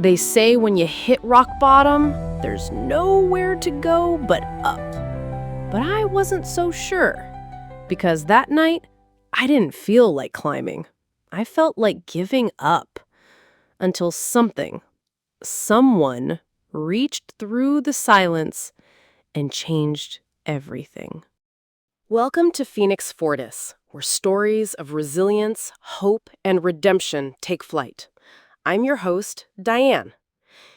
They say when you hit rock bottom, there's nowhere to go but up. But I wasn't so sure, because that night, I didn't feel like climbing. I felt like giving up. Until someone reached through the silence and changed everything. Welcome to Phoenix Fortis, where stories of resilience, hope, and redemption take flight. I'm your host, Diane.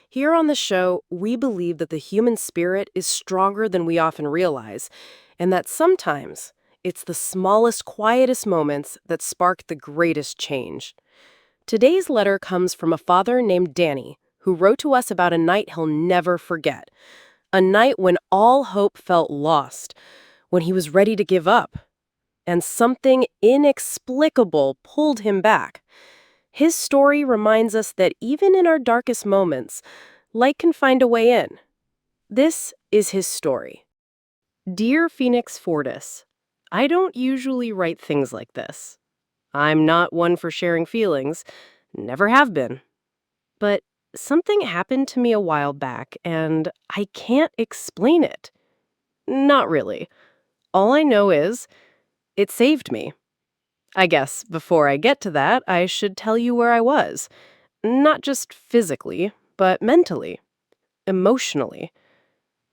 Here on the show, we believe that the human spirit is stronger than we often realize, and that sometimes it's the smallest, quietest moments that spark the greatest change. Today's letter comes from a father named Danny, who wrote to us about a night he'll never forget. A night when all hope felt lost, when he was ready to give up, and something inexplicable pulled him back. His story reminds us that even in our darkest moments, light can find a way in. This is his story. Dear Phoenix Fortis, I don't usually write things like this. I'm not one for sharing feelings, never have been. But something happened to me a while back, and I can't explain it. Not really. All I know is it saved me. I guess before I get to that, I should tell you where I was. Not just physically, but mentally, emotionally.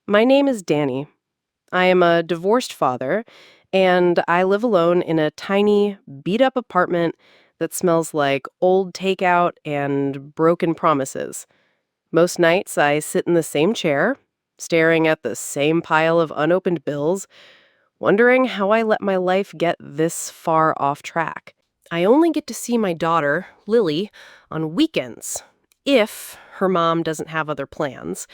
My name is Danny. I am a divorced father, and I live alone in a tiny, beat-up apartment that smells like old takeout and broken promises. Most nights, I sit in the same chair, staring at the same pile of unopened bills, wondering how I let my life get this far off track. I only get to see my daughter, Lily, on weekends, if her mom doesn't have other plans.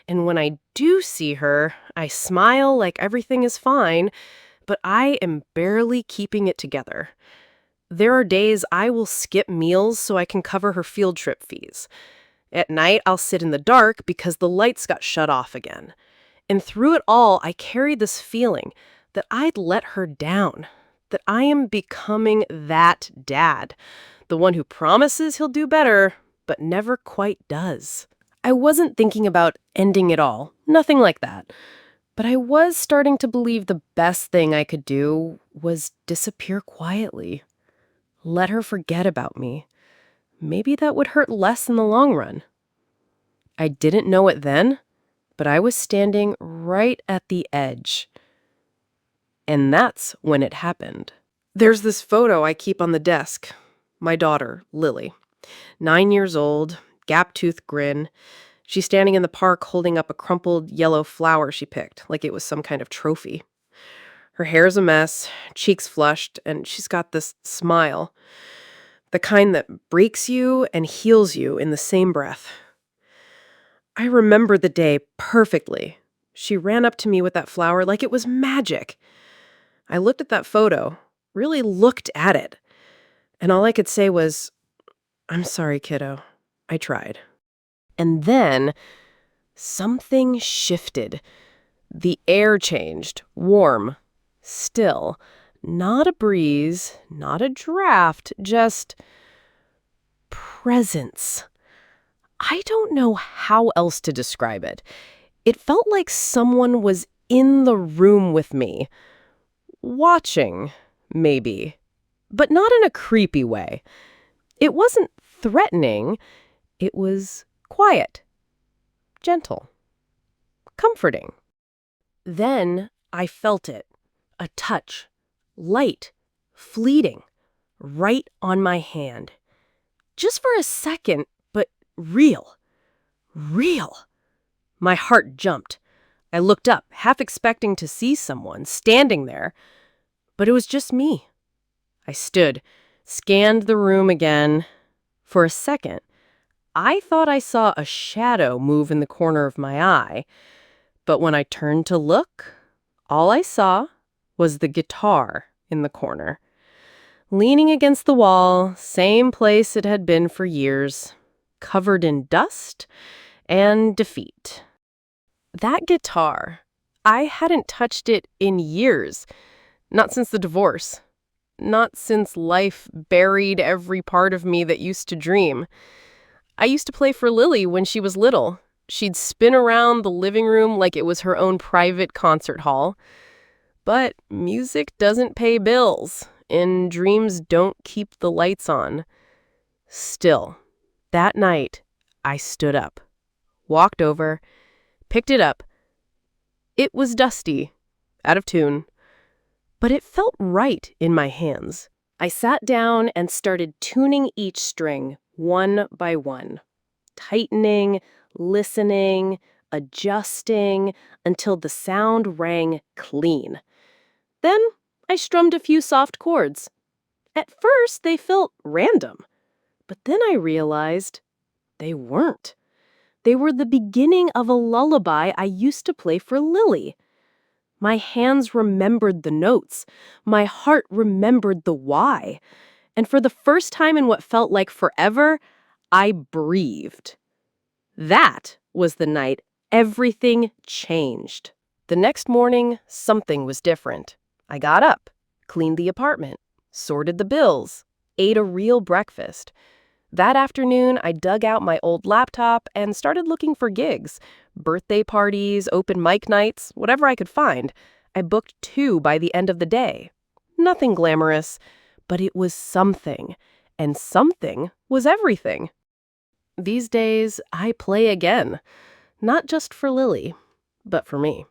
And when I do see her, I smile like everything is fine, but I am barely keeping it together. There are days I will skip meals so I can cover her field trip fees. At night, I'll sit in the dark because the lights got shut off again. And through it all, I carry this feeling that I'd let her down, that I am becoming that dad, the one who promises he'll do better, but never quite does. I wasn't thinking about ending it all, nothing like that. But I was starting to believe the best thing I could do was disappear quietly. Let her forget about me. Maybe that would hurt less in the long run. I didn't know it then, but I was standing right at the edge. And that's when it happened. There's this photo I keep on the desk. My daughter, Lily. 9 years old, gap-toothed grin. She's standing in the park holding up a crumpled yellow flower she picked, like it was some kind of trophy. Her hair's a mess, cheeks flushed, and she's got this smile. The kind that breaks you and heals you in the same breath. I remember the day perfectly. She ran up to me with that flower like it was magic. I looked at that photo, really looked at it, and all I could say was, "I'm sorry, kiddo. I tried." And then something shifted. The air changed, warm, still. Not a breeze, not a draft, just presence. I don't know how else to describe it. It felt like someone was in the room with me. Watching, maybe, but not in a creepy way. It wasn't threatening. It was quiet, gentle, comforting. Then I felt it, a touch, light, fleeting, right on my hand. Just for a second, but real. Real. My heart jumped. I looked up, half expecting to see someone standing there, but it was just me. I stood, scanned the room again. For a second, I thought I saw a shadow move in the corner of my eye, but when I turned to look, all I saw was the guitar in the corner. Leaning against the wall, same place it had been for years, covered in dust and defeat. That guitar, I hadn't touched it in years, not since the divorce, not since life buried every part of me that used to dream. I used to play for Lily when she was little. She'd spin around the living room like it was her own private concert hall. But music doesn't pay bills, and dreams don't keep the lights on. Still, that night, I stood up, walked over, picked it up. It was dusty, out of tune, but it felt right in my hands. I sat down and started tuning each string, one by one, tightening, listening, adjusting, until the sound rang clean. Then I strummed a few soft chords. At first, they felt random, but then I realized they weren't. They were the beginning of a lullaby I used to play for Lily. My hands remembered the notes. My heart remembered the why. And for the first time in what felt like forever, I breathed. That was the night everything changed. The next morning, something was different. I got up, cleaned the apartment, sorted the bills, ate a real breakfast. That afternoon, I dug out my old laptop and started looking for gigs. Birthday parties, open mic nights, whatever I could find. I booked 2 by the end of the day. Nothing glamorous, but it was something. And something was everything. These days, I play again. Not just for Lily, but for me.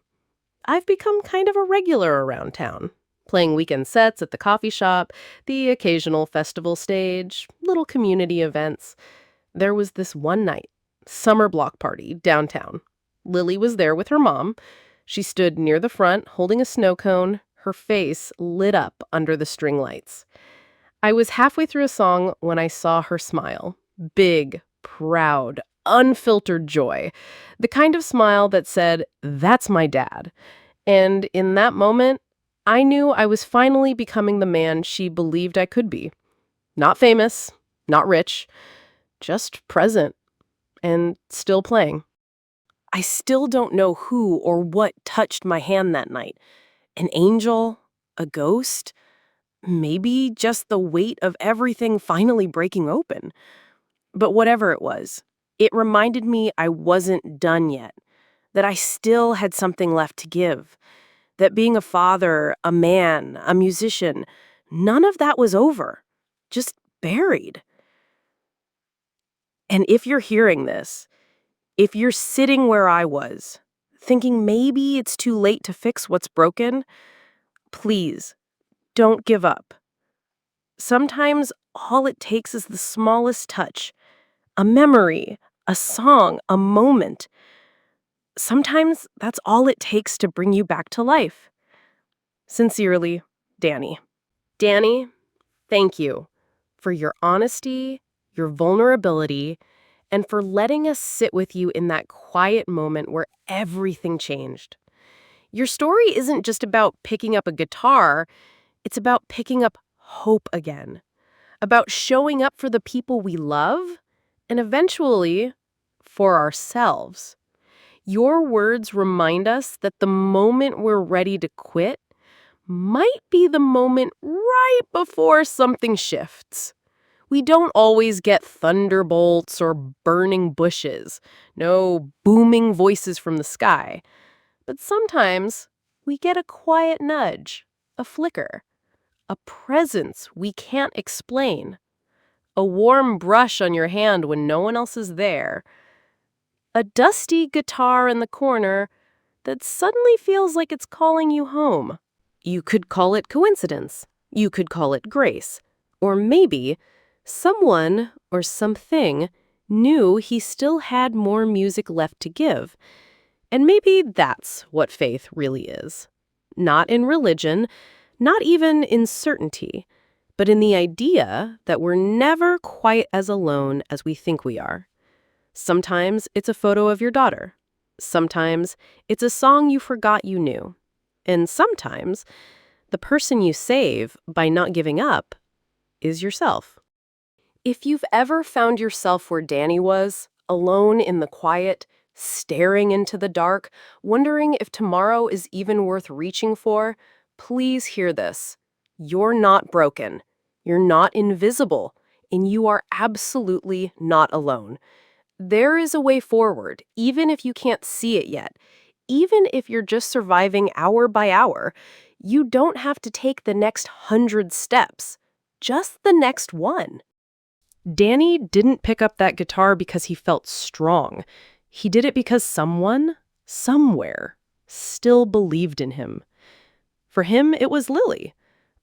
I've become kind of a regular around town, playing weekend sets at the coffee shop, the occasional festival stage, little community events. There was this one night, summer block party downtown. Lily was there with her mom. She stood near the front, holding a snow cone, her face lit up under the string lights. I was halfway through a song when I saw her smile. Big, proud, unfiltered joy. The kind of smile that said, "That's my dad." And in that moment, I knew I was finally becoming the man she believed I could be. Not famous, not rich, just present, and still playing. I still don't know who or what touched my hand that night. An angel? A ghost? Maybe just the weight of everything finally breaking open. But whatever it was, it reminded me I wasn't done yet, that I still had something left to give, that being a father, a man, a musician, none of that was over, just buried. And if you're hearing this, if you're sitting where I was, thinking maybe it's too late to fix what's broken, please don't give up. Sometimes all it takes is the smallest touch, a memory, a song, a moment. Sometimes that's all it takes to bring you back to life. Sincerely, Danny. Danny, thank you for your honesty, your vulnerability, and for letting us sit with you in that quiet moment where everything changed. Your story isn't just about picking up a guitar, it's about picking up hope again, about showing up for the people we love, and eventually, for ourselves. Your words remind us that the moment we're ready to quit might be the moment right before something shifts. We don't always get thunderbolts or burning bushes, no booming voices from the sky. But sometimes we get a quiet nudge, a flicker, a presence we can't explain, a warm brush on your hand when no one else is there, a dusty guitar in the corner that suddenly feels like it's calling you home. You could call it coincidence. You could call it grace. Or maybe someone or something knew he still had more music left to give. And maybe that's what faith really is. Not in religion, not even in certainty, but in the idea that we're never quite as alone as we think we are. Sometimes it's a photo of your daughter. Sometimes it's a song you forgot you knew. And sometimes the person you save by not giving up is yourself. If you've ever found yourself where Danny was, alone in the quiet, staring into the dark, wondering if tomorrow is even worth reaching for, please hear this. You're not broken. You're not invisible. and you are absolutely not alone. There is a way forward, even if you can't see it yet. Even if you're just surviving hour by hour, you don't have to take the next 100 steps, just the next one. Danny didn't pick up that guitar because he felt strong. He did it because someone, somewhere, still believed in him. For him, it was Lily,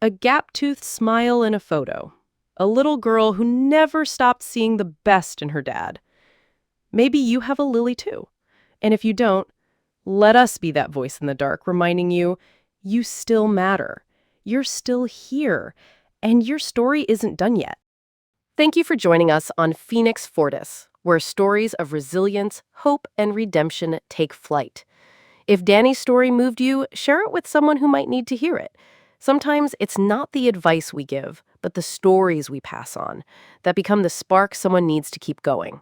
a gap-toothed smile in a photo, a little girl who never stopped seeing the best in her dad. Maybe you have a Lily too. And if you don't, let us be that voice in the dark, reminding you, you still matter. You're still here, and your story isn't done yet. Thank you for joining us on Phoenix Fortis, where stories of resilience, hope, and redemption take flight. If Danny's story moved you, share it with someone who might need to hear it. Sometimes it's not the advice we give, but the stories we pass on that become the spark someone needs to keep going.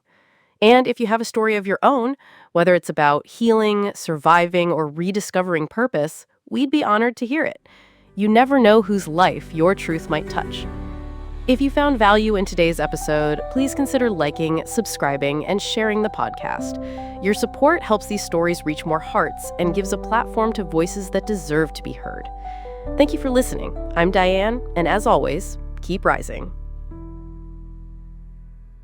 And if you have a story of your own, whether it's about healing, surviving, or rediscovering purpose, we'd be honored to hear it. You never know whose life your truth might touch. If you found value in today's episode, please consider liking, subscribing, and sharing the podcast. Your support helps these stories reach more hearts and gives a platform to voices that deserve to be heard. Thank you for listening. I'm Diane, and as always, keep rising.